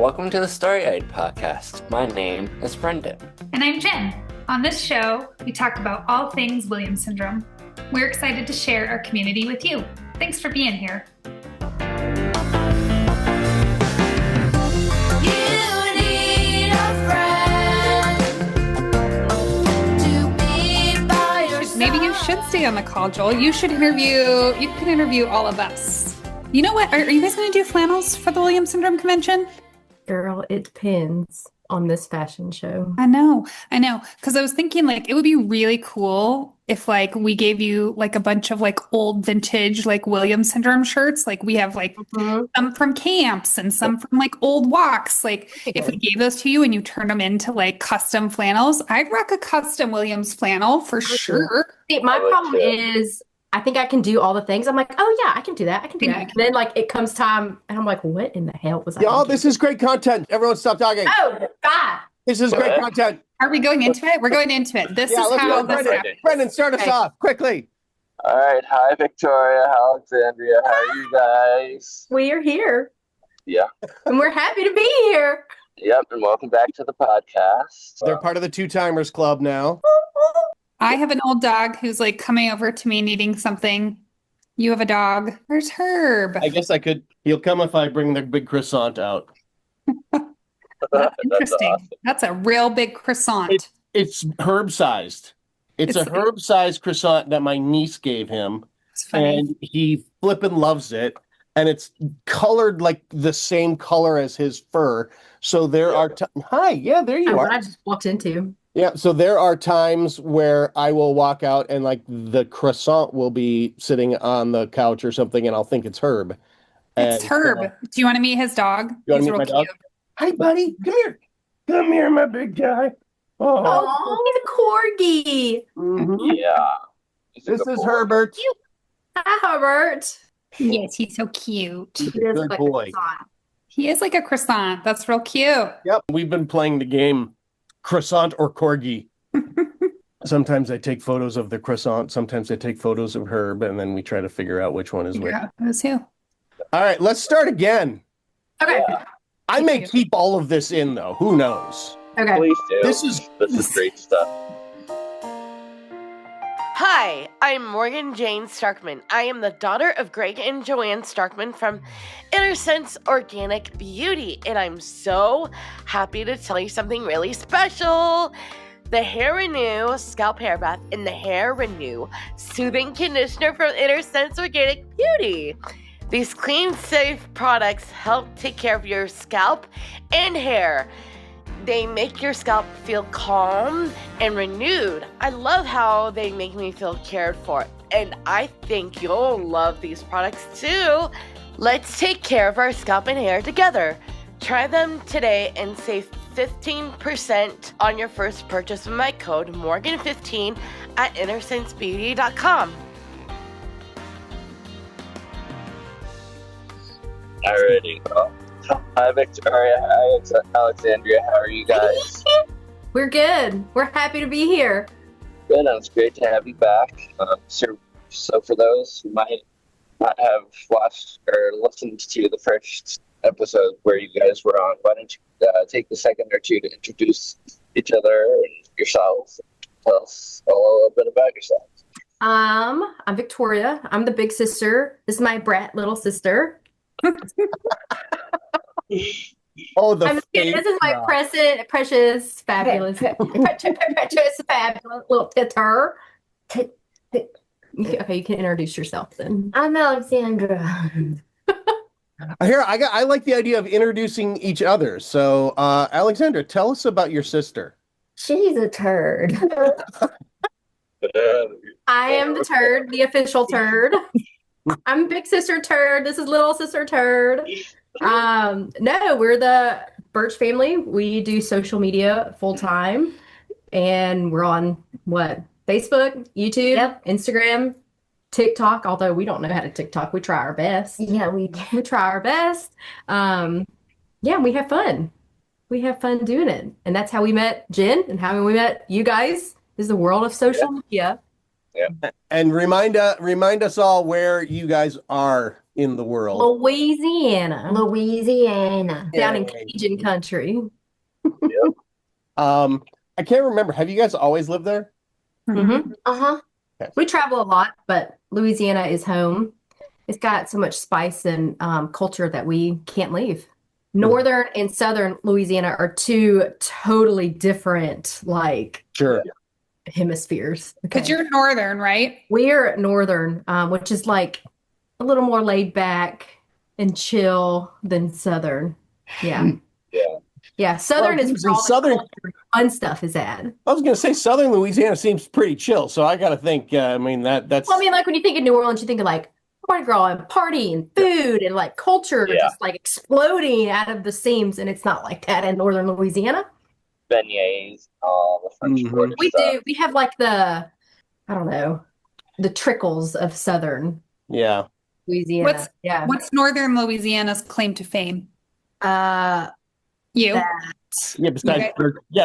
Welcome to the Story-Eyed Podcast. My name is Brendan. And I'm Jen. On this show, we talk about all things Williams syndrome. We're excited to share our community with you. Thanks for being here. Maybe you should stay on the call, Joel. You can interview all of us. You know what? Are you guys going to do flannels for the Williams Syndrome Convention? Girl, it depends on this fashion show. I know. Because I was thinking, it would be really cool if, we gave you, a bunch of, old vintage, Williams Syndrome shirts. We have, some from camps and some from, old walks. If we gave those to you and you turned them into, custom flannels, I'd rock a custom Williams flannel for sure. See, my problem is I think I can do all the things. I'm like, oh, yeah, I can do that. And then, it comes time, and I'm like, what in the hell was I Y'all, this is great content. Everyone stop talking. Oh, God. This is great content. Are we going into it? We're going into it. This is how this happens. Brendan, start us off quickly. All right. Hi, Victoria. Alexandria. How are you guys? We are here. Yeah. And we're happy to be here. Yep. And welcome back to the podcast. They're part of the Two Timers Club now. I have an old dog who's coming over to me needing something. You have a dog. Where's Herb? I guess I could. He'll come if I bring the big croissant out. That's interesting. Awesome. That's a real big croissant. It's herb-sized. It's a herb-sized croissant that my niece gave him. It's funny. And he flippin' loves it. And it's colored the same color as his fur. So there are... Hi, yeah, there you are. I just walked into. Yeah, so there are times where I will walk out and the croissant will be sitting on the couch or something, and I'll think it's Herb. It's Herb. Do you want to meet his dog? You want to meet my dog? Hi, buddy. Come here. Come here, my big guy. Oh, he's a corgi. Mm-hmm. Yeah. This is Herbert. Hi, Herbert. Yes, he's so cute. He is Good like boy. a croissant. He is like a croissant. That's real cute. Yep, we've been playing the game Croissant or Corgi. Sometimes I take photos of the croissant. Sometimes I take photos of Herb, and then we try to figure out which one is which. Yeah, it was who. All right, let's start again. Okay. Yeah. I may keep all of this in, though. Who knows? Okay. Please do. This is great stuff. Hi, I'm Morgan Jane Starkman. I am the daughter of Greg and Joanne Starkman from Inner Sense Organic Beauty, and I'm so happy to tell you something really special. The Hair Renew Scalp Hair Bath and the Hair Renew Soothing Conditioner from Inner Sense Organic Beauty. These clean, safe products help take care of your scalp and hair. They make your scalp feel calm and renewed. I love how they make me feel cared for, and I think you'll love these products too. Let's take care of our scalp and hair together. Try them today and save 15% on your first purchase with my code Morgan15 at InnerSenseBeauty.com. Alrighty. Well, hi, Victoria. Hi, Alexandria. How are you guys? We're good. We're happy to be here. Good. It's great to have you back. So for those who might not have watched or listened to the first episode where you guys were on, why don't you take a second or two to introduce each other and yourselves? Tell us a little bit about yourselves. I'm Victoria. I'm the big sister. This is my brat little sister. Oh, the I'm just kidding. This is my precious, fabulous, precious, fabulous little titter. Okay, you can introduce yourself then. I'm Alexandra. Here, I like the idea of introducing each other. So, Alexandra, tell us about your sister. She's a turd. I am the turd, the official turd. I'm big sister turd. This is little sister turd. No, we're the Birch family. We do social media full time, and we're on Facebook, YouTube, Instagram, TikTok. Although we don't know how to TikTok, we try our best. Yeah, we try our best. We have fun. We have fun doing it, and that's how we met Jen, and how we met you guys. Is the world of social media. Yeah. And remind us all where you guys are in the world. Louisiana. Louisiana. Down in Yay. Cajun country. I can't remember. Have you guys always lived there? Mm-hmm. Uh-huh. Okay. We travel a lot, but Louisiana is home. It's got so much spice and culture that we can't leave. Northern and southern Louisiana are two totally different, like, Sure. hemispheres. Because you're northern, right? We're northern, which is like a little more laid back and chill than southern. Yeah. Yeah. Southern Well, is where all the southern- culture and fun stuff is at. I was going to say Southern Louisiana seems pretty chill, so I got to think. I mean that's. Well, I mean, like when you think of New Orleans, you think of like Mardi Gras and party and food and like culture just like exploding out of the seams, and it's not like that in northern Louisiana. Beignets, all the French Quarter We stuff. do. We have like the, I don't know, the trickles of southern Yeah. Louisiana. Yeah. What's northern Louisiana's claim to fame? You. Yeah. Besides,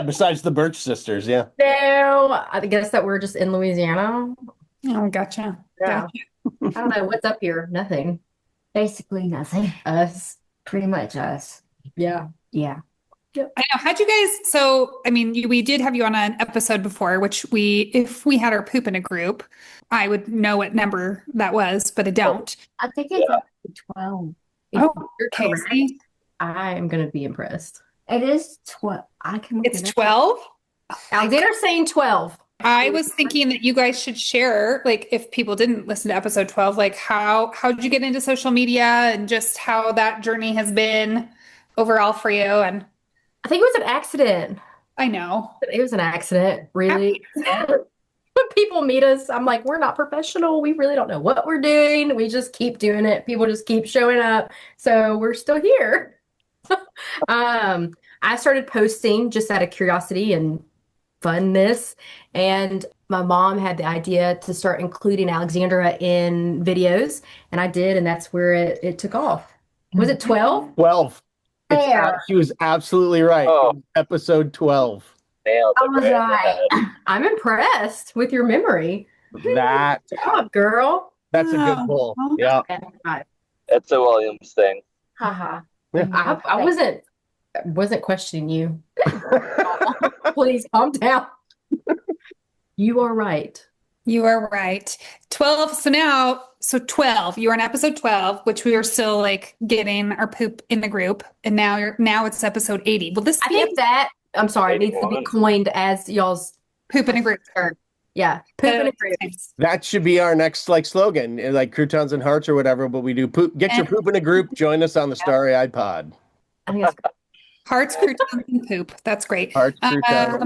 besides the Birch Sisters. Yeah. No, I guess that we're just in Louisiana. Oh, gotcha. Yeah. I don't know what's up here. Nothing. Basically nothing. Us. Pretty much us. Yeah. Yeah. I know. How'd you guys? So, I mean, we did have you on an episode before, which if we had our poop in a group, I would know what number that was, but I don't. I think it's up to 12. Oh, You're okay. correct. See? I am going to be impressed. It is 12. I can look It's it up. 12. Alexander's saying 12. I was thinking that you guys should share, like, if people didn't listen to episode 12, like how'd you get into social media and just how that journey has been overall for you? And I think it was an accident. I know. It was an accident, really. When people meet us, I'm like, we're not professional. We really don't know what we're doing. We just keep doing it. People just keep showing up. So we're still here. I started posting just out of curiosity and funness. And my mom had the idea to start including Alexandra in videos. And I did. And that's where it took off. Was it 12? 12. There. She was absolutely right. Oh. It was episode 12. Nailed I it was right in the right. head. I'm impressed with your memory. That Good job, girl. that's a good Wow. pull. Yeah. It's a Williams thing. Haha. I wasn't questioning you. Please calm down. You are right. You are right. 12. So 12, you were in episode 12, which we were still like getting our poop in the group. And now it's episode 80. Will this I be think that, I'm sorry, it needs to be 81. coined as y'all's, poop in a group? yeah, poop in a group. That should be our next slogan, like croutons and hearts or whatever. But we do poop. Get your poop in a group. Join us on the Starry-Eyed Pod. I think that's good. Hearts, croutons, and poop. That's great. Hearts, croutons,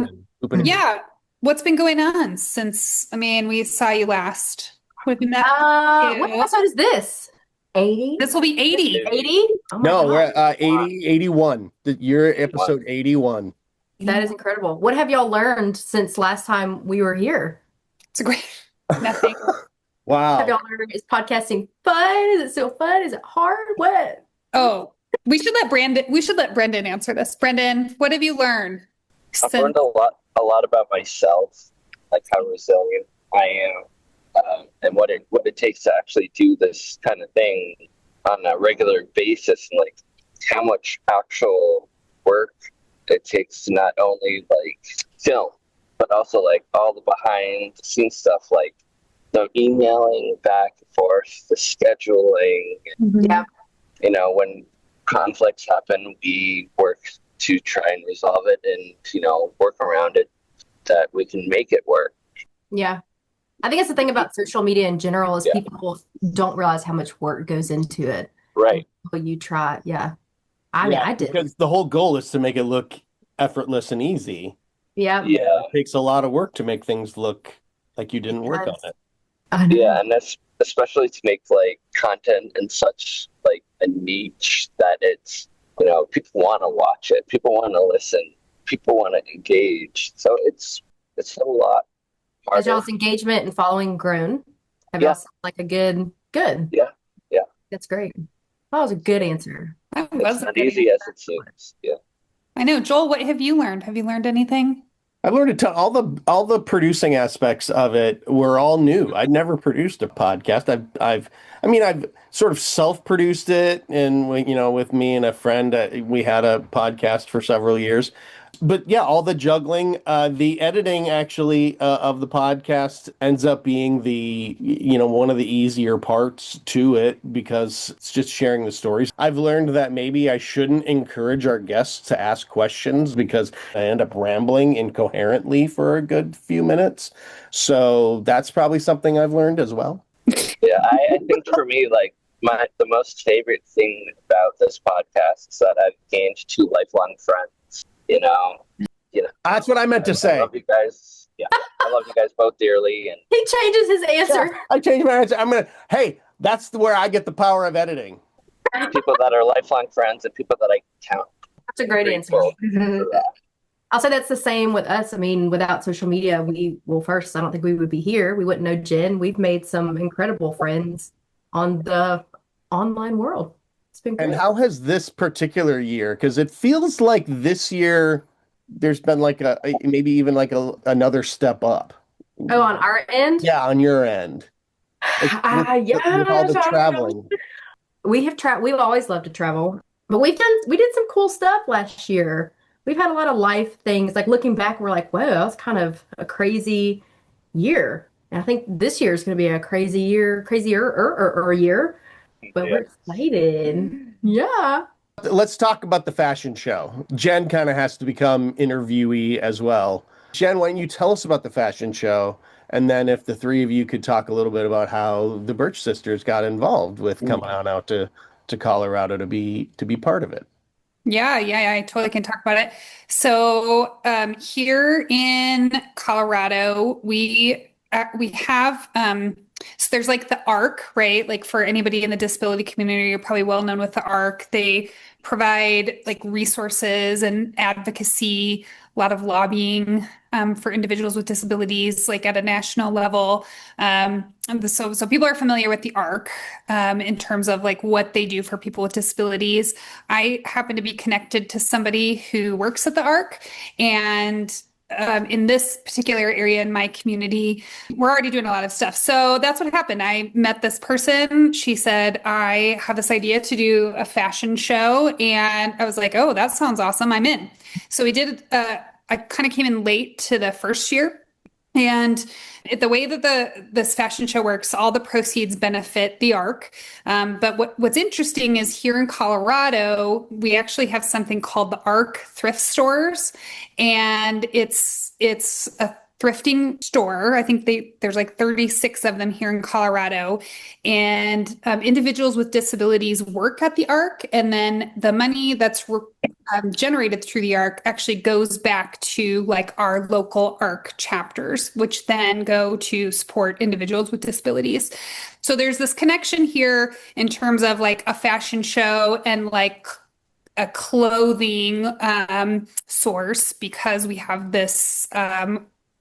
and poop in a group. Yeah. What's been going on since, we saw you last? We've been What episode is this? 80? This will be 80. 80? Oh my No, God. we're at 80, 81. You're episode 81. That is incredible. What have y'all learned since last time we were here? It's a great. Nothing. Have Wow. y'all learned, is podcasting fun? Is it still fun? Is it hard? What? Oh, we should let Brendan answer this. Brendan, what have you learned? I've learned a lot about myself, like how resilient I am, and what it takes to actually do this kind of thing on a regular basis, and like how much actual work it takes to not only like film, but also like all the behind the scenes stuff, like the emailing back and forth, the scheduling. Yeah. You know, when conflicts happen, we work to try and resolve it and, work around it that we can make it work. Yeah. I think that's the thing about social media in general is people don't realize how much work goes into it. Right. But you try. Yeah. I mean, I did. Because the whole goal is to make it look effortless and easy. Yeah. Yeah. It takes a lot of work to make things look like you didn't work on it. I know. Yeah. And that's especially to make like content in such like a niche that it's, people want to watch it. People want to listen. People want to engage. So it's a lot Has harder. y'all's engagement and following grown? Have Yeah. y'all seen like a good? Yeah. Yeah. That's great. That was a good answer. That It's was not easy as it seems. Yeah. I know. Joel, what have you learned? Have you learned anything? I've learned a ton. All the producing aspects of it were all new. I'd never produced a podcast. I've sort of self-produced it, and with me and a friend, we had a podcast for several years. But yeah, all the juggling, the editing actually of the podcast ends up being one of the easier parts to it because it's just sharing the stories. I've learned that maybe I shouldn't encourage our guests to ask questions because I end up rambling incoherently for a good few minutes. So that's probably something I've learned as well. Yeah, I think for me, like the most favorite thing about this podcast is that I've gained two lifelong friends. That's what I meant to say. I love you guys. Yeah, I love you guys both dearly. And He changes his answer. Yeah, I changed my answer. Hey, that's where I get the power of editing. people that are lifelong friends and people that I count. That's a great answer. For that. I'll say that's the same with us. I mean, without social media, first, I don't think we would be here. We wouldn't know Jen. We've made some incredible friends on the online world. It's been great. And how has this particular year, because it feels like this year there's been like maybe even like another step up. Oh, on our end? Yeah, on your end. With all the traveling. We've always loved to travel, but we did some cool stuff last year. We've had a lot of life things. Like looking back, we're like, whoa, that was kind of a crazy year. And I think this year is going to be a crazier year. But we're excited. Yeah. Let's talk about the fashion show. Jen kind of has to become interviewee as well. Jen, why don't you tell us about the fashion show? And then if the three of you could talk a little bit about how the Birch Sisters got involved with coming on out to Colorado to be part of it. Yeah, I totally can talk about it. So here in Colorado, we have so there's like the ARC, right? Like for anybody in the disability community, you're probably well known with the ARC. They provide like resources and advocacy, a lot of lobbying for individuals with disabilities, like at a national level. So people are familiar with the ARC in terms of like what they do for people with disabilities. I happen to be connected to somebody who works at the ARC, and in this particular area in my community, we're already doing a lot of stuff. So that's what happened. I met this person. She said, I have this idea to do a fashion show. And I was like, oh, that sounds awesome. I'm in. So we did, I kind of came in late to the first year. And the way that this fashion show works, all the proceeds benefit the ARC. But what's interesting is here in Colorado, we actually have something called the ARC thrift stores, and it's a thrifting store. I think there's like 36 of them here in Colorado, and individuals with disabilities work at the ARC, and then the money that's generated through the ARC actually goes back to like our local ARC chapters, which then go to support individuals with disabilities. So there's this connection here in terms of like a fashion show and like a clothing source, because we have this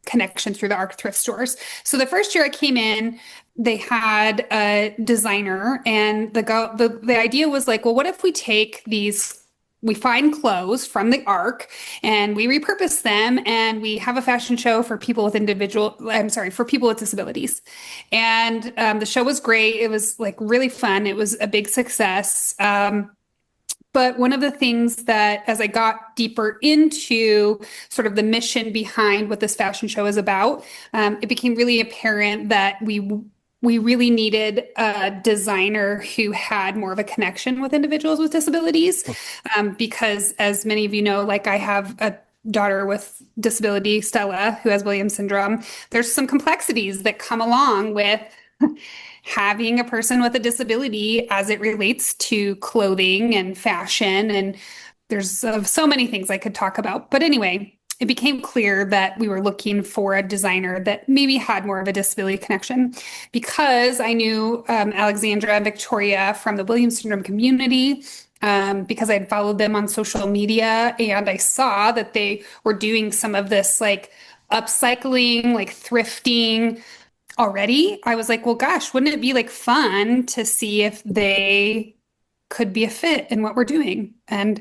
connection through the ARC thrift stores. So the first year I came in, they had a designer, and the idea was like, well, what if we find clothes from the ARC and we repurpose them and we have a fashion show for people with disabilities. And the show was great. It was like really fun. It was a big success. But one of the things that, as I got deeper into sort of the mission behind what this fashion show is about, it became really apparent that we really needed a designer who had more of a connection with individuals with disabilities. Because as many of you know, like I have a daughter with disability, Stella, who has Williams syndrome. There's some complexities that come along with having a person with a disability as it relates to clothing and fashion. And there's so many things I could talk about. But anyway, it became clear that we were looking for a designer that maybe had more of a disability connection, because I knew Alexandra and Victoria from the Williams syndrome community, because I'd followed them on social media, and I saw that they were doing some of this like upcycling, like thrifting already. I was like, well, gosh, wouldn't it be like fun to see if they could be a fit in what we're doing? And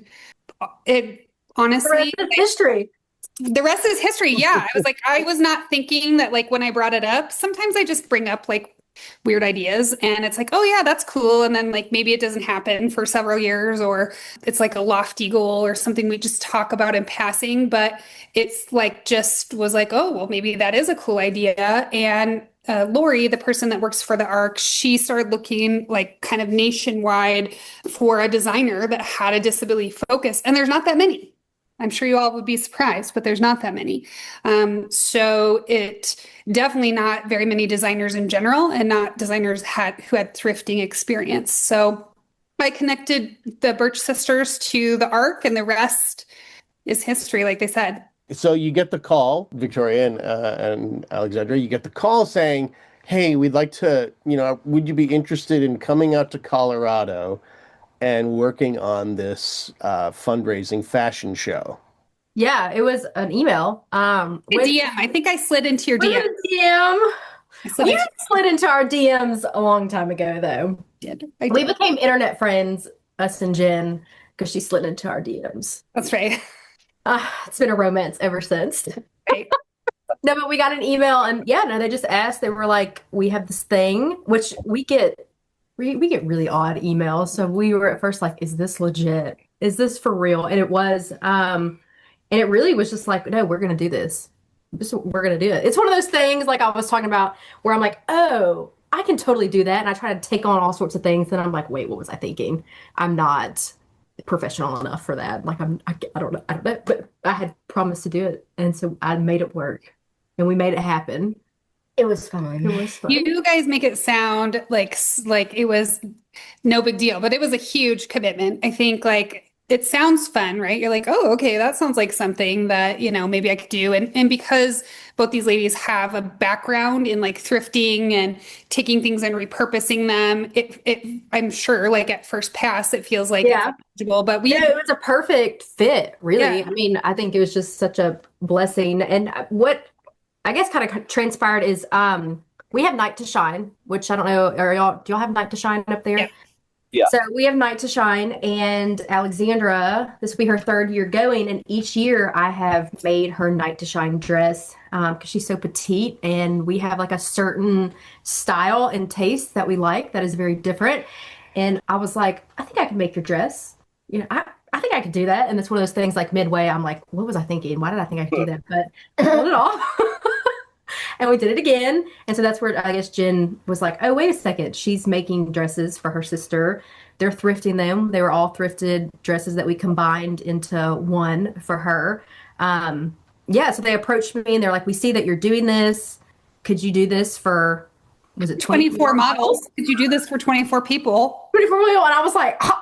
it honestly, the rest is history. the rest is history. Yeah. I was like, I was not thinking that like when I brought it up, sometimes I just bring up like weird ideas and it's like, oh yeah, that's cool. And then like maybe it doesn't happen for several years or it's like a lofty goal or something we just talk about in passing. But it's like just was like, oh, well, maybe that is a cool idea. And Lori, the person that works for the ARC, she started looking like kind of nationwide for a designer that had a disability focus. And there's not that many. I'm sure you all would be surprised, but there's not that many. So it definitely not very many designers in general and not designers who had thrifting experience. So I connected the Birch Sisters to the ARC and the rest is history, like they said. So you get the call, Victoria and Alexandra, you get the call saying, hey, we'd like to, would you be interested in coming out to Colorado and working on this fundraising fashion show? Yeah, it was an email. DM. I think I slid into your DM. You slid into our DMs a long time ago, though. We became internet friends, us and Jen, because she slid into our DMs. That's right. It's been a romance ever since. Right. No, but we got an email, and they just asked. They were like, "We have this thing," which we get really odd emails. So we were at first like, "Is this legit? Is this for real?" And it was, and it really was just like, "No, we're gonna do this. We're gonna do it." It's one of those things like I was talking about where I'm like, "Oh, I can totally do that," and I try to take on all sorts of things, and I'm like, "Wait, what was I thinking? I'm not professional enough for that. Like I don't know, but I had promised to do it, and so I made it work, and we made it happen. It was fun. It was fun. You guys make it sound like it was no big deal, but it was a huge commitment. I think like it sounds fun, right? You're like, oh, okay, that sounds like something that, maybe I could do. And because both these ladies have a background in like thrifting and taking things and repurposing them, I'm sure like at first pass, it feels like it's manageable, but it was a perfect fit, really. Yeah. I mean, I think it was just such a blessing. And what I guess kind of transpired is we have Night to Shine, which I don't know, do y'all have Night to Shine up there? Yeah. Yeah. So we have Night to Shine, and Alexandra, this will be her 3rd year going, and each year I have made her Night to Shine dress because she's so petite, and we have like a certain style and taste that we like that is very different. And I was like, I think I can make your dress. I think I could do that. And it's one of those things like midway, I'm like, what was I thinking? Why did I think I could do that? But I pulled it off. And we did it again. And so that's where I guess Jen was like, oh, wait a second. She's making dresses for her sister. They're thrifting them. They were all thrifted dresses that we combined into one for her. So they approached me and they're like, we see that you're doing this. Could you do this for, was it 24 models? Could you do this for 24 people? 24 people. And I was like, I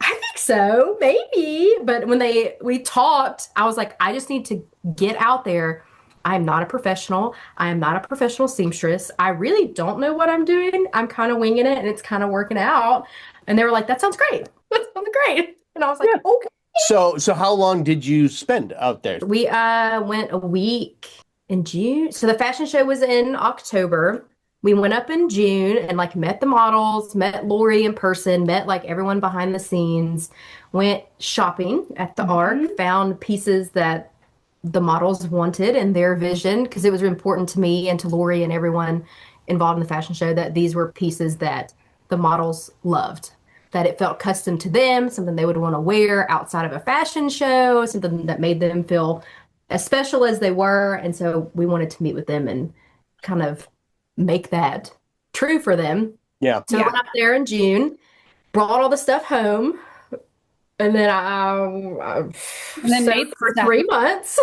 think so, maybe. But when we talked, I was like, I just need to get out there. I am not a professional. I am not a professional seamstress. I really don't know what I'm doing. I'm kind of winging it and it's kind of working out. And they were like, that sounds great. That sounds great. And I was like, okay. So how long did you spend out there? We went a week in June. So the fashion show was in October. We went up in June and like met the models, met Lori in person, met like everyone behind the scenes, went shopping at the ARC, found pieces that the models wanted and their vision, because it was important to me and to Lori and everyone involved in the fashion show that these were pieces that the models loved, that it felt custom to them, something they would want to wear outside of a fashion show, something that made them feel as special as they were. And so we wanted to meet with them and kind of make that true for them. Yeah. So I went up there in June, brought all the stuff home, and then I made for 3 months.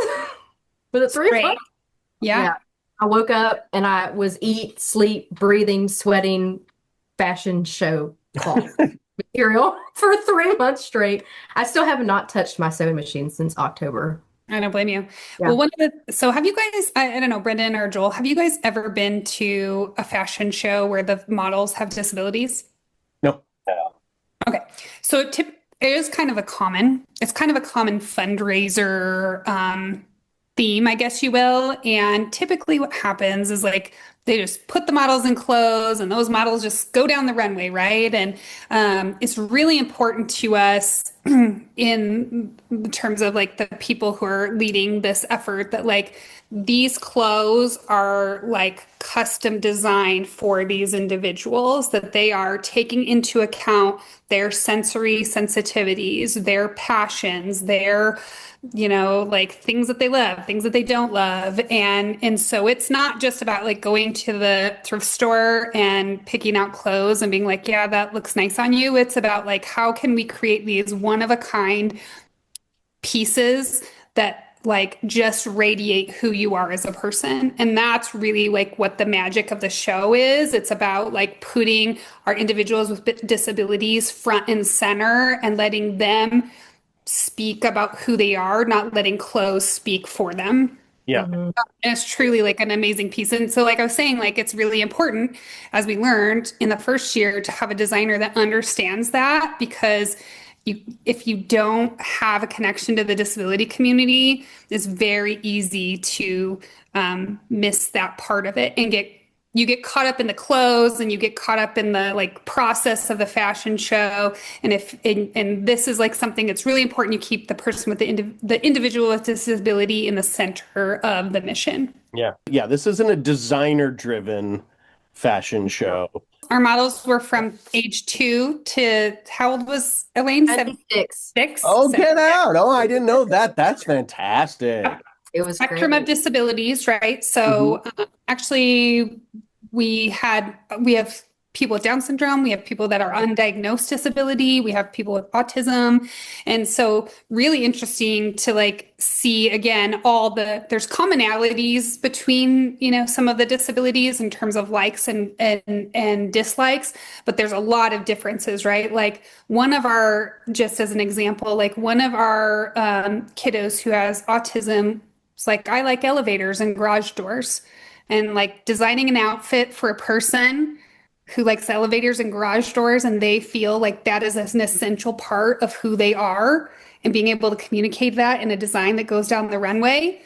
Was it 3 months? Yeah. I woke up and I was eat, sleep, breathing, sweating, fashion show cloth material for 3 months straight. I still have not touched my sewing machine since October. I don't blame you. Yeah. Well, so have you guys, I don't know, Brendan or Joel, have you guys ever been to a fashion show where the models have disabilities? No. Okay. So it is kind of a common fundraiser theme, I guess you will. And typically what happens is like they just put the models in clothes and those models just go down the runway, right? And it's really important to us in terms of like the people who are leading this effort that like these clothes are like custom designed for these individuals, that they are taking into account their sensory sensitivities, their passions, their like things that they love, things that they don't love. And so it's not just about like going to the thrift store and picking out clothes and being like, yeah, that looks nice on you. It's about like, how can we create these one of a kind pieces that like just radiate who you are as a person. And that's really like what the magic of the show is. It's about like putting our individuals with disabilities front and center and letting them speak about who they are, not letting clothes speak for them. Yeah. And it's truly like an amazing piece. And so, like I was saying, like it's really important, as we learned in the first year, to have a designer that understands that, because if you don't have a connection to the disability community, it's very easy to miss that part of it and you get caught up in the clothes and you get caught up in the like process of the fashion show. And this is like something that's really important. You keep the person with the individual with disability in the center of the mission. Yeah. Yeah. This isn't a designer driven fashion show. Our models were from age 2 to how old was Elaine? 76. 6. Oh, get out. Oh, I didn't know that. That's fantastic. It was Spectrum great. of disabilities, right? So actually we have people with Down syndrome, we have people that are undiagnosed disability, we have people with autism. And so really interesting to like see again there's commonalities between, some of the disabilities in terms of likes and dislikes, but there's a lot of differences, right? Like just as an example, like one of our kiddos who has autism, it's like, I like elevators and garage doors, and like designing an outfit for a person who likes elevators and garage doors, and they feel like that is an essential part of who they are, and being able to communicate that in a design that goes down the runway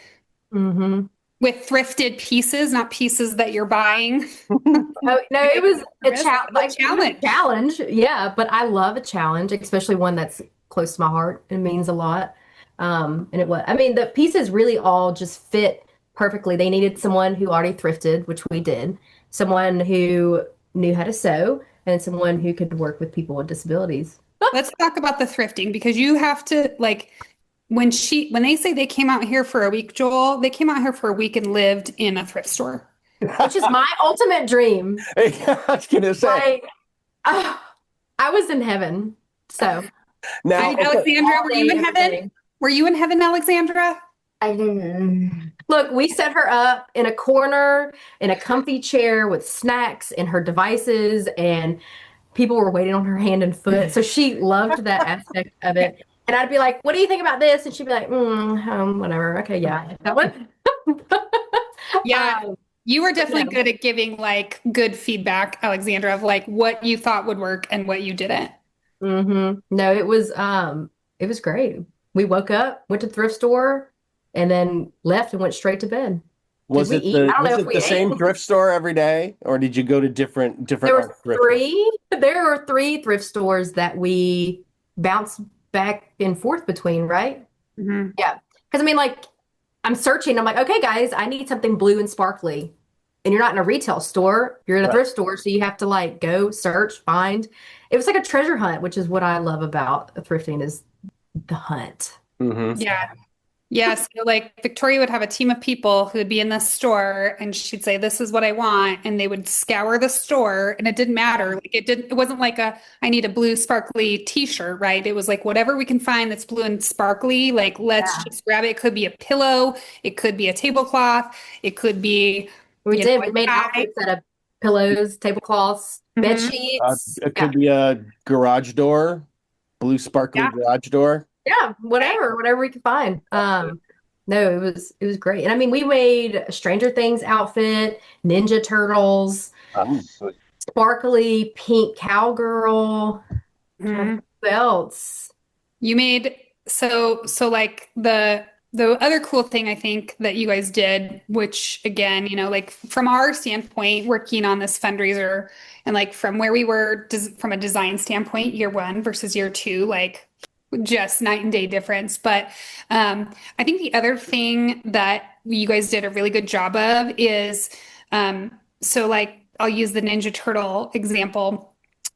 with thrifted pieces, not pieces that you're buying. No, it was a challenge. Yeah, but I love a challenge, especially one that's close to my heart and means a lot. And the pieces really all just fit perfectly. They needed someone who already thrifted, which we did, someone who knew how to sew, and someone who could work with people with disabilities. Let's talk about the thrifting, because you have to like when they say they came out here for a week, Joel, they came out here for a week and lived in a thrift store. Which is my ultimate dream. I was gonna say. I was in heaven. So now, Alexandra, were you in heaven? Were you in heaven, Alexandra? I didn't. Look, we set her up in a corner in a comfy chair with snacks and her devices, and people were waiting on her hand and foot. So she loved that aspect of it. And I'd be like, what do you think about this? And she'd be like, whatever. Okay, yeah, that one. Yeah. You were definitely good at giving like good feedback, Alexandra, of like what you thought would work and what you didn't. No, it was great. We woke up, went to the thrift store, and then left and went straight to bed. Was it the same thrift store every day, or did you go to different? There were three. There were 3 thrift stores that we bounced back and forth between, right? Yeah, because I'm searching. I'm like, okay, guys, I need something blue and sparkly. And you're not in a retail store, you're in a thrift store, so you have to like go search, find. It was like a treasure hunt, which is what I love about thrifting, is the hunt. Yeah. So like Victoria would have a team of people who would be in the store, and she'd say, this is what I want. And they would scour the store, and it didn't matter. Like it wasn't like I need a blue sparkly t-shirt, right? It was like whatever we can find that's blue and sparkly, like let's just grab it. It could be a pillow, it could be a tablecloth, it could be we made outfits out of pillows, tablecloths, bed sheets. It could be a garage door, blue sparkly garage door. Yeah, whatever we could find. No, it was great. And we made a Stranger Things outfit, Ninja Turtles, sparkly pink cowgirl, belts. You made so like the The other cool thing I think that you guys did, which again, like from our standpoint, working on this fundraiser and like from where we were from a design standpoint, year one versus year two, like just night and day difference. But I think the other thing that you guys did a really good job of is so like I'll use the Ninja Turtle example.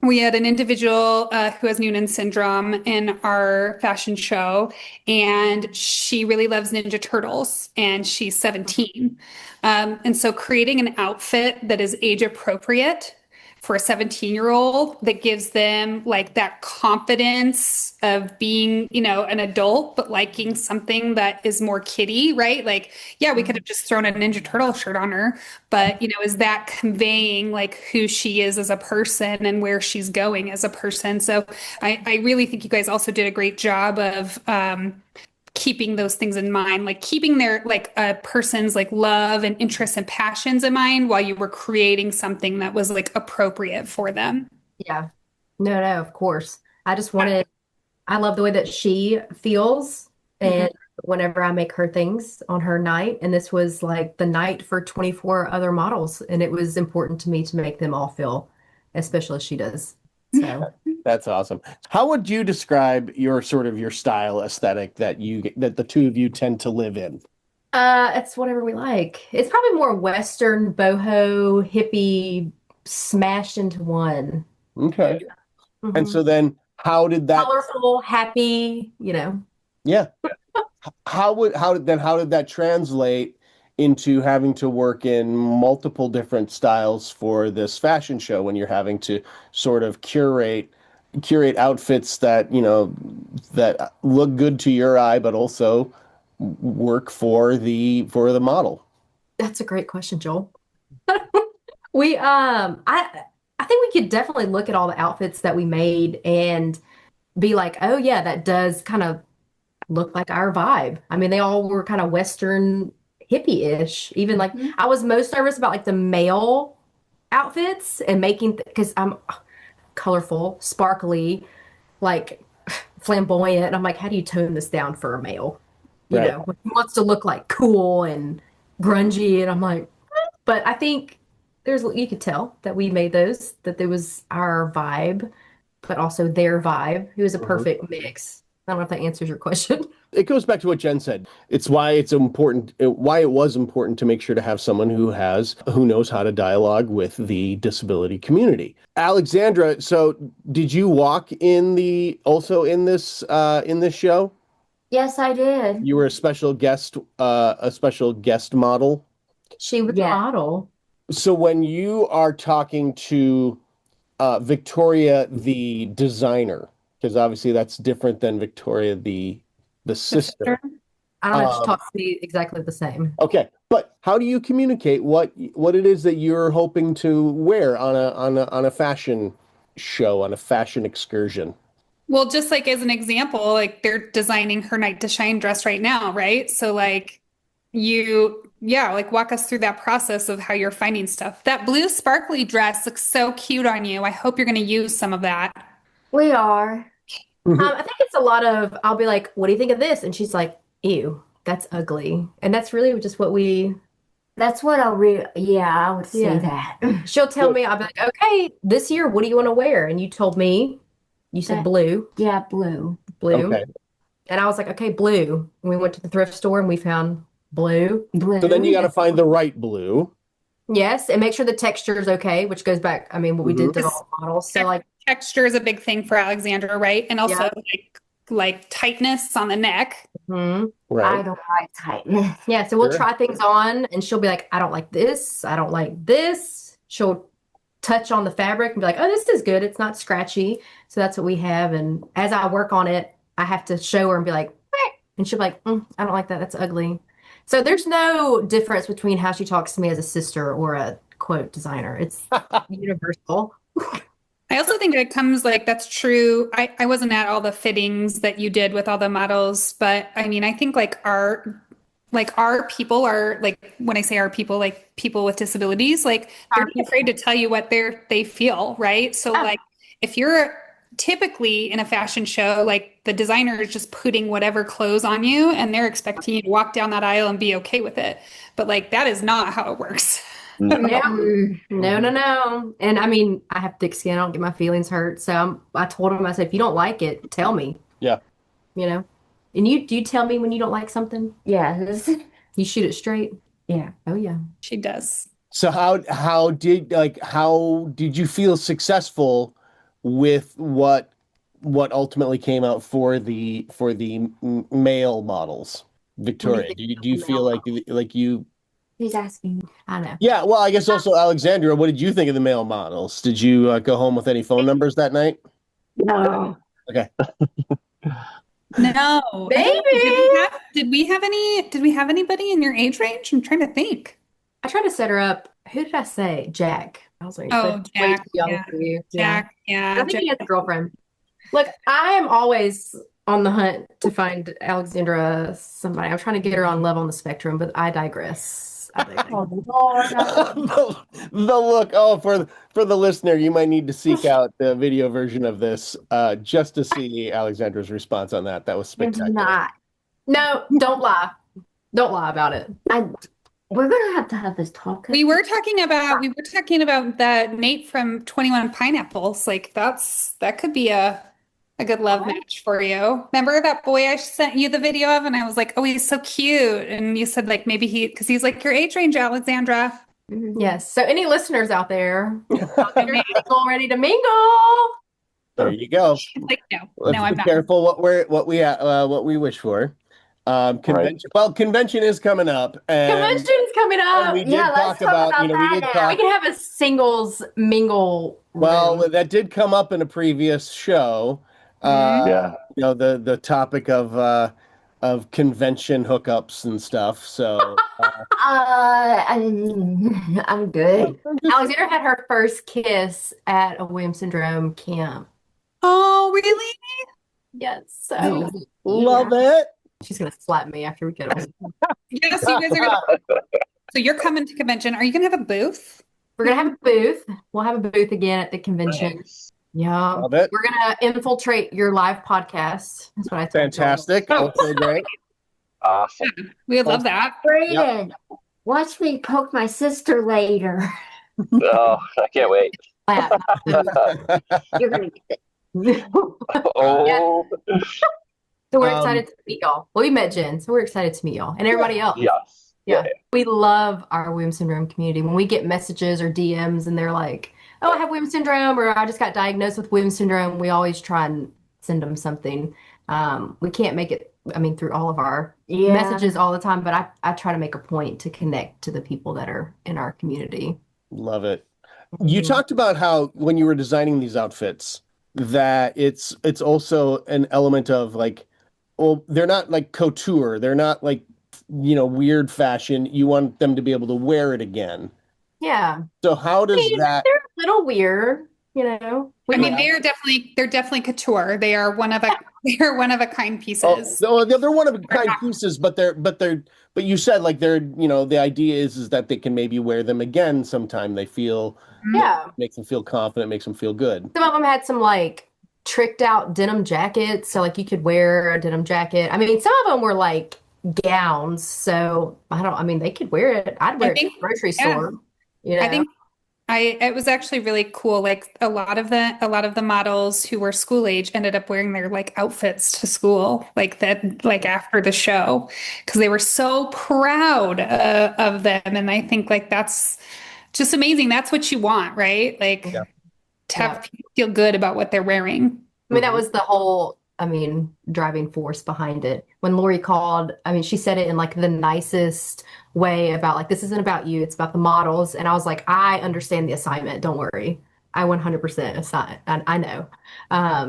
We had an individual who has Noonan syndrome in our fashion show, and she really loves Ninja Turtles, and she's 17. And so creating an outfit that is age appropriate for a 17-year-old that gives them like that confidence of being, an adult, but liking something that is more kiddie, right? Like, yeah, we could have just thrown a Ninja Turtle shirt on her, but, is that conveying like who she is as a person and where she's going as a person? So I really think you guys also did a great job of, keeping those things in mind, like keeping their like a person's like love and interests and passions in mind while you were creating something that was like appropriate for them. Yeah. No, of course. I love the way that she feels. And whenever I make her things on her night, and this was like the night for 24 other models, and it was important to me to make them all feel as special as she does. So That's awesome. How would you describe your style aesthetic that the two of you tend to live in? it's whatever we like. It's probably more Western, boho, hippie, smashed into one. Okay. Mhm. And so then how did that Colorful, happy, yeah. How did that translate into having to work in multiple different styles for this fashion show when you're having to sort of curate outfits that, that look good to your eye, but also work for the model? That's a great question, Joel. I think we could definitely look at all the outfits that we made and be like, oh yeah, that does kind of look like our vibe. I mean, they all were kind of Western hippie-ish. Even like I was most nervous about like the male outfits and making because I'm colorful, sparkly, like flamboyant. And I'm like, how do you tone this down for a male? Right. He wants to look like cool and grungy. And I'm like, but I think you could tell that we made those, that there was our vibe, but also their vibe. It was a perfect mix. I don't know if that answers your question. It goes back to what Jen said. It's why it was important to make sure to have someone who knows how to dialogue with the disability community. Alexandra, so did you walk in this show? Yes, I did. You were a special guest model. She was a model. So when you are talking to Victoria, the designer, because obviously that's different than Victoria, the sister. I don't know if she talks to me exactly the same. Okay, but how do you communicate what it is that you're hoping to wear on a fashion show, on a fashion excursion? Well, just like as an example, like they're designing her Night to Shine dress right now, right? So like like walk us through that process of how you're finding stuff. That blue sparkly dress looks so cute on you. I hope you're going to use some of that. We are. I think it's a lot of, I'll be like, what do you think of this? And she's like, ew, that's ugly. And that's really just That's what I would say that. she'll tell me, I'll be like, okay, this year, what do you want to wear? And you told me, you said blue. Yeah, blue. Okay. And I was like, okay, blue. And we went to the thrift store and we found blue. So then you got to find the right blue. Yes, and make sure the texture is okay, which goes back, I mean, what we did to all models. So like Texture is a big thing for Alexandra, right? And also like tightness on the neck. Right. I don't like tightness. Yeah, so we'll try things on and she'll be like, I don't like this. I don't like this. She'll touch on the fabric and be like, oh, this is good. It's not scratchy. So that's what we have. And as I work on it, I have to show her and be like, eh. And she'll be like, I don't like that. That's ugly. So there's no difference between how she talks to me as a sister or a quote designer. It's universal. I also think it comes like that's true. I wasn't at all the fittings that you did with all the models, but I mean, I think like our people are like, when I say our people, like people with disabilities, like they're not afraid to tell you what they feel, right? So like if you're typically in a fashion show, like the designer is just putting whatever clothes on you and they're expecting you to walk down that aisle and be okay with it. But like that is not how it works. No, no. And I mean, I have thick skin. I don't get my feelings hurt. So I told him, I said, if you don't like it, tell me. Yeah. You know? And do you tell me when you don't like something? Yes. You shoot it straight? Yeah. Oh, yeah. She does. So how did you feel successful with what ultimately came out for the male models, Victoria? Do you feel like you? He's asking. I know. Yeah, well, I guess also Alexandra, what did you think of the male models? Did you go home with any phone numbers that night? No. Okay. No. Baby! Did we have anybody in your age range? I'm trying to think. I tried to set her up. Who did I say? Jack. I was like, Oh, "That's way Jack, too young yeah. for you." Jack, yeah. I think he has a girlfriend. Look, I am always on the hunt to find Alexandra somebody. I'm trying to get her on Love on the Spectrum, but I digress. Oh, Lord. The look. Oh, for the listener, you might need to seek out the video version of this just to see Alexandra's response on that. That was It's spectacular. not. No, don't lie. Don't lie about it. We're gonna have this talk. We were talking about that Nate from 21 Pineapples. Like that could be a good love match for you. Remember that boy I sent you the video of, and I was like, oh, he's so cute. And you said like maybe because he's like your age range, Alexandra. Yes. So any listeners out there, single, ready to mingle? There you go. She's like, no, Let's I'm be not. careful what we wish for. Convention. Right. Well, convention is coming up, and Convention's coming up. we did Yeah, talk let's talk about, about we that did now. talk. We can have a singles mingle. Well, room. that did come up in a previous show. Yeah. The topic of convention hookups and stuff. So I'm good. Alexandra had her first kiss at a Williams Syndrome camp. Oh, really? Yes. So love it. she's gonna slap me after we get on. Yes, you guys are gonna. So you're coming to convention. Are you gonna have a booth? We're gonna have a booth. We'll have a booth again at the convention. Nice. Yeah. Love it. We're gonna infiltrate your live podcast. That's what I told y'all. Fantastic. Oh. Okay, great. Awesome. We would love that. Brayden, watch me poke my sister later. Oh, I can't wait. You're gonna get it. Oh, So we're excited to meet y'all. Well, we met Jen, so we're excited to meet y'all and everybody else. yes. Yeah. We love our Williams Syndrome community. When we get messages or DMs and they're like, oh, I have Williams Syndrome, or I just got diagnosed with Williams Syndrome, we always try and send them something. We can't make it, through all of our Yeah. messages all the time, but I try to make a point to connect to the people that are in our community. Love it. You talked about how when you were designing these outfits, that it's also an element of like, well, they're not like couture. They're not like, weird fashion. You want them to be able to wear it again. Yeah. So how does that? They're a little weird, They're definitely couture. They are one of a kind pieces. They're one of a kind pieces, but you said like the idea is that they can maybe wear them again sometime. They feel makes them feel confident, makes them feel good. Some of them had some like tricked out denim jackets, so like you could wear a denim jacket. Some of them were like gowns, so they could wear it. I'd wear it to the grocery store. I think it was actually really cool. Like a lot of the models who were school age ended up wearing their like outfits to school, like that, like after the show, because they were so proud of them. And I think like that's just amazing. That's what you want, right? Like to have people feel good about what they're wearing. That was the whole, driving force behind it. When Lori called, she said it in like the nicest way about like, this isn't about you, it's about the models. And I was like, I understand the assignment. Don't worry. I 100% assign. I know. I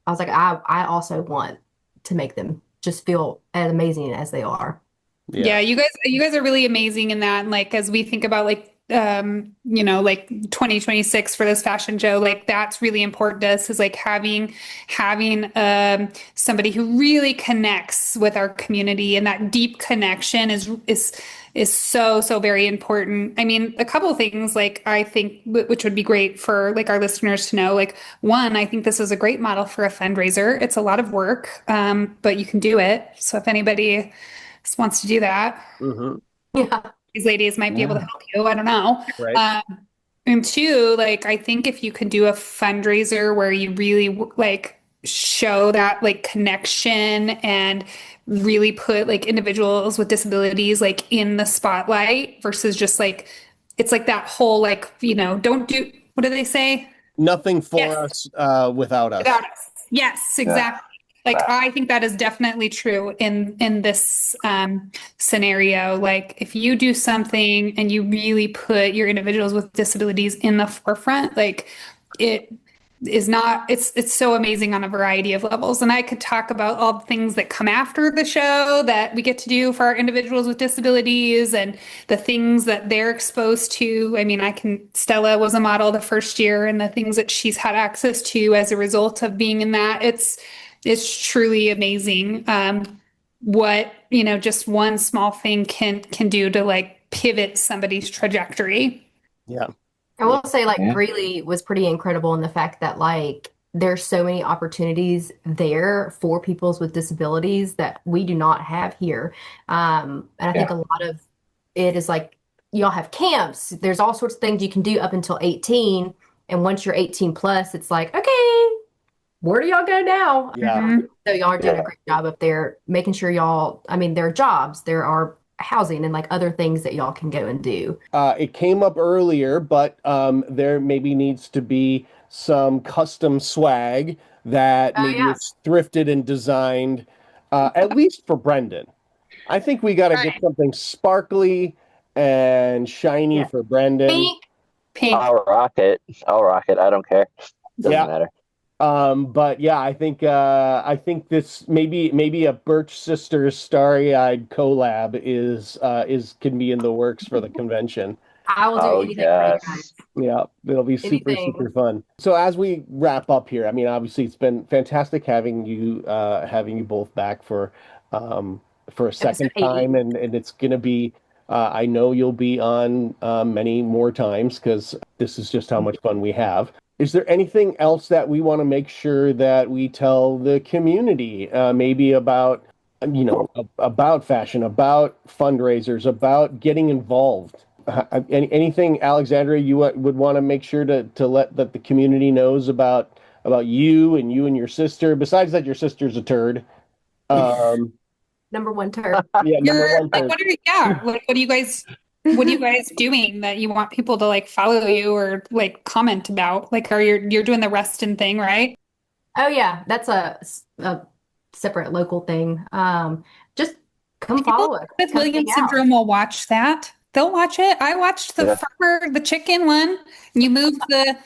was like, I also want to make them just feel as amazing as they are. Yeah, you guys are really amazing in that. And like as we think about like like 2026 for this fashion show, like that's really important to us, is like having somebody who really connects with our community, and that deep connection is so very important. I mean, a couple of things like I think which would be great for like our listeners to know. Like, one, I think this is a great model for a fundraiser. It's a lot of work, but you can do it. So if anybody wants to do that, Yeah. these ladies might be able to help you. I don't know. Right. And two, like, I think if you can do a fundraiser where you really like show that like connection and really put like individuals with disabilities like in the spotlight versus just like, it's like that whole like, don't do, what do they say? Nothing for Yes. us without us. Without us. Yes, exactly. Like, I think that is definitely true in this scenario. Like, if you do something and you really put your individuals with disabilities in the forefront, like it is not, it's so amazing on a variety of levels. And I could talk about all the things that come after the show that we get to do for our individuals with disabilities and the things that they're exposed to. I mean, Stella was a model the first year, and the things that she's had access to as a result of being in that, it's truly amazing, what, just one small thing can do to like pivot somebody's trajectory. Yeah. I will say, like, Greeley was pretty incredible in the fact that, like, there's so many opportunities there for people with disabilities that we do not have here. And I think a lot of it is like, y'all have camps. There's all sorts of things you can do up until 18. And once you're 18 plus, it's like, okay, where do y'all go now? Yeah. So y'all are doing a great job up there, making sure y'all, I mean, there are jobs, there are housing and like other things that y'all can go and do. It came up earlier, but there maybe needs to be some custom swag that maybe is thrifted and designed, at least for Brendan. I think we got to get something sparkly and shiny for Brendan. Pink. I'll rock it. I don't care. Doesn't matter. But yeah, I think this maybe a Birch Sisters Starry-Eyed collab can be in the works for the convention. I will do anything for you guys. Yeah, it'll be super fun. So as we wrap up here, I mean, obviously it's been fantastic having you both back for a second time, and it's gonna be. I know you'll be on many more times because this is just how much fun we have. Is there anything else that we want to make sure that we tell the community, maybe about, about fashion, about fundraisers, about getting involved? Anything, Alexandra, you would want to make sure to let the community knows about you and your sister? Besides that, your sister's a turd. Number one turd. Yeah, number one turd. What are you guys doing that you want people to like follow you or like comment about? Like, you're doing the Reston thing, right? Oh yeah, that's a separate local thing. Just come follow us. With Williams syndrome will watch that. They'll watch it. I watched the farmer, the chicken one. You move the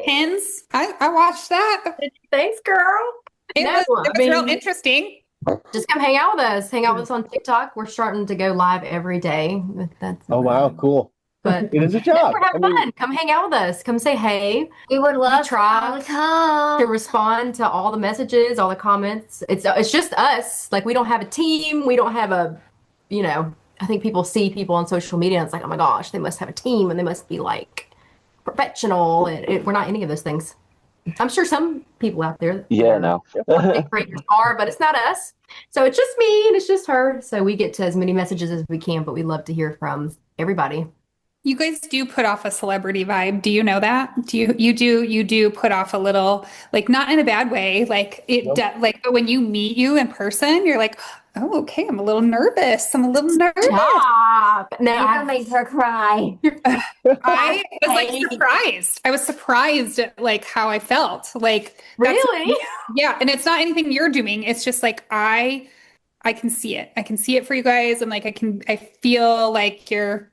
hens. I watched that. Thanks, girl. It was real interesting. Just come hang out with us. Hang out with us on TikTok. We're starting to go live every day. Wow, cool. But it is a job. We're having fun. Come hang out with us. Come say hey. We would love to respond to all the messages, all the comments. It's just us. Like, we don't have a team. We don't have I think people see people on social media and it's like, oh my gosh, they must have a team and they must be like professional. And we're not any of those things. I'm sure some people out there creators are, but it's not us. So it's just me and it's just her. So we get to as many messages as we can, but we love to hear from everybody. You guys do put off a celebrity vibe. Do you know that? You do put off a little, like, not in a bad way. Like but when you meet you in person, you're like, oh, okay, I'm a little nervous. Stop. No, that makes her cry. I was like surprised. I was surprised at like how I felt. Like, really? Yeah. And it's not anything you're doing. It's just like, I can see it. I can see it for you guys. And like, I feel like you're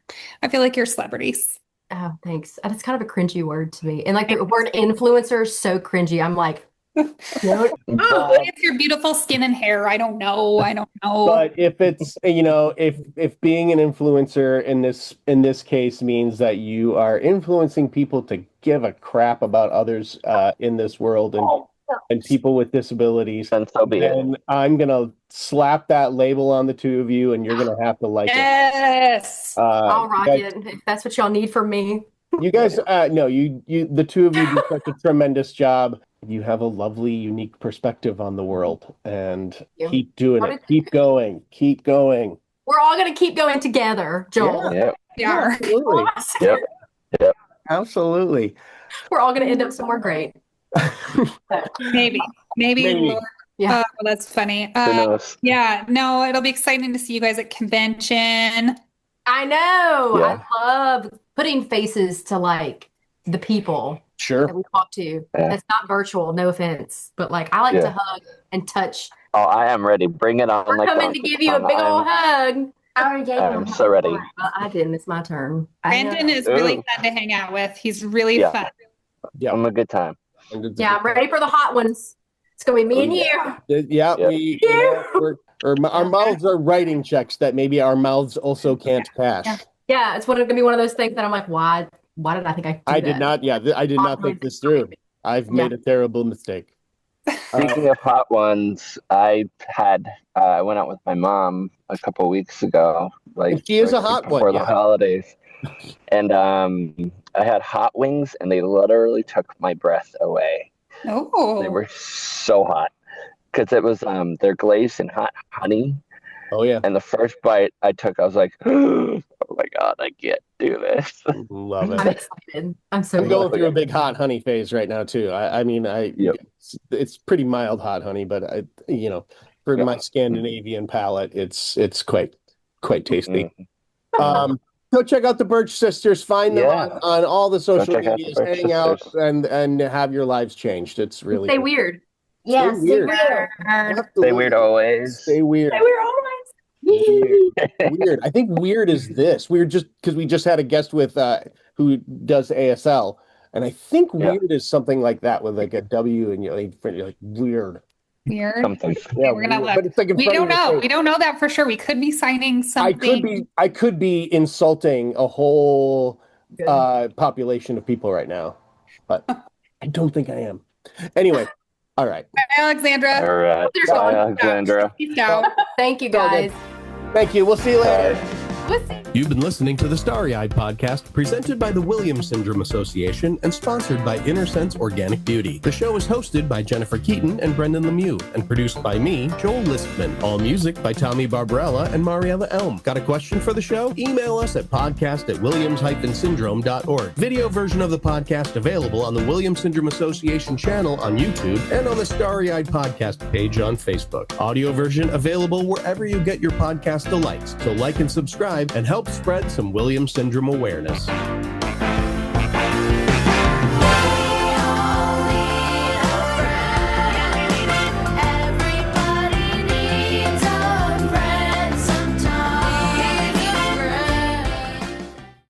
celebrities. Oh, thanks. That's kind of a cringy word to me. And like the word influencer is so cringy. I'm like, But, It's your beautiful skin and hair. I don't know. But if it's, if being an influencer in this case means that you are influencing people to give a crap about others in this world and people with disabilities, and so be it. then I'm gonna slap that label on the two of you, and you're gonna have to like Yes. it. I'll rock it if that's what y'all need from me. You guys, no, you, the two of you do such a tremendous job. You have a lovely, unique perspective on the world, and keep doing it. Keep going. Keep going. We're all going to keep going together, Joel. Yeah. We are. Absolutely. Yep. Absolutely. We're all going to end up somewhere great. Maybe. Lord. Yeah. Oh, that's funny. Who knows? Yeah, no, it'll be exciting to see you guys at convention. I know. Yeah. I love putting faces to like the people Sure. that we talk to. Yeah. That's not virtual, no offense. But like I like to hug and touch. Oh, I am ready. Bring it on. We're coming to give you a big old hug. I already gave I'm him so ready. Well, I didn't. It's my turn. Brandon is really fun to hang out with. He's really fun. Yeah. I'm a good time. Yeah, I'm ready for the hot ones. It's going to be me and you. Yeah, Yeah. our mouths are writing checks that maybe our mouths also can't cash. Yeah, it's going to be one of those things that I'm like, why did I think I could do I that? did not. Yeah, I did not think this through. I've made a terrible mistake. Speaking of hot ones, I went out with my mom a couple weeks ago. And she is a hot one, before the holidays, and I had hot wings, and they literally took my breath away. Oh. They were so hot because it was they're glazed in hot honey. Oh yeah. And the first bite I took, I was like, oh my God, I can't do this. Love I'm it. excited. I'm so I'm going excited. through a big hot honey phase right now too. It's pretty mild hot honey, but for my Scandinavian palate, it's quite tasty. Mm-hmm. Go check out the Birch Sisters. Find them on all the social check out the medias. Birch Hang out Sisters. and have your lives changed. It's really Stay weird. Yeah, Stay weird. Stay weird always. Stay weird. Stay weird always. Weird. I think weird is this. Weird just because we just had a guest with who does ASL, and I think weird is something like that with like a W and you're like weird. Weird. Something. Yeah, We're gonna weird. look. But it's like in We front don't of your know. face. We don't know that for sure. We could be signing something. I could be insulting a whole population of people right now, but I don't think I am. Anyway, all right. Bye, Alexandra. All right. There's Bye, one. Alexandra. Peace out. Thank you, guys. Thank you. We'll see you later. We'll see. You've been listening to the Starry-Eyed Podcast, presented by the Williams Syndrome Association and sponsored by Inner Sense Organic Beauty. The show is hosted by Jennifer Keaton and Brendan Lemieux and produced by me, Joel Lispman. All music by Tommy Barbarella and Mariella Elm. Got a question for the show? Email us at podcast@williams-syndrome.org. Video version of the podcast available on the Williams Syndrome Association channel on YouTube and on the Starry-Eyed Podcast page on Facebook. Audio version available wherever you get your podcast delights. So like and subscribe and help spread some Williams Syndrome awareness.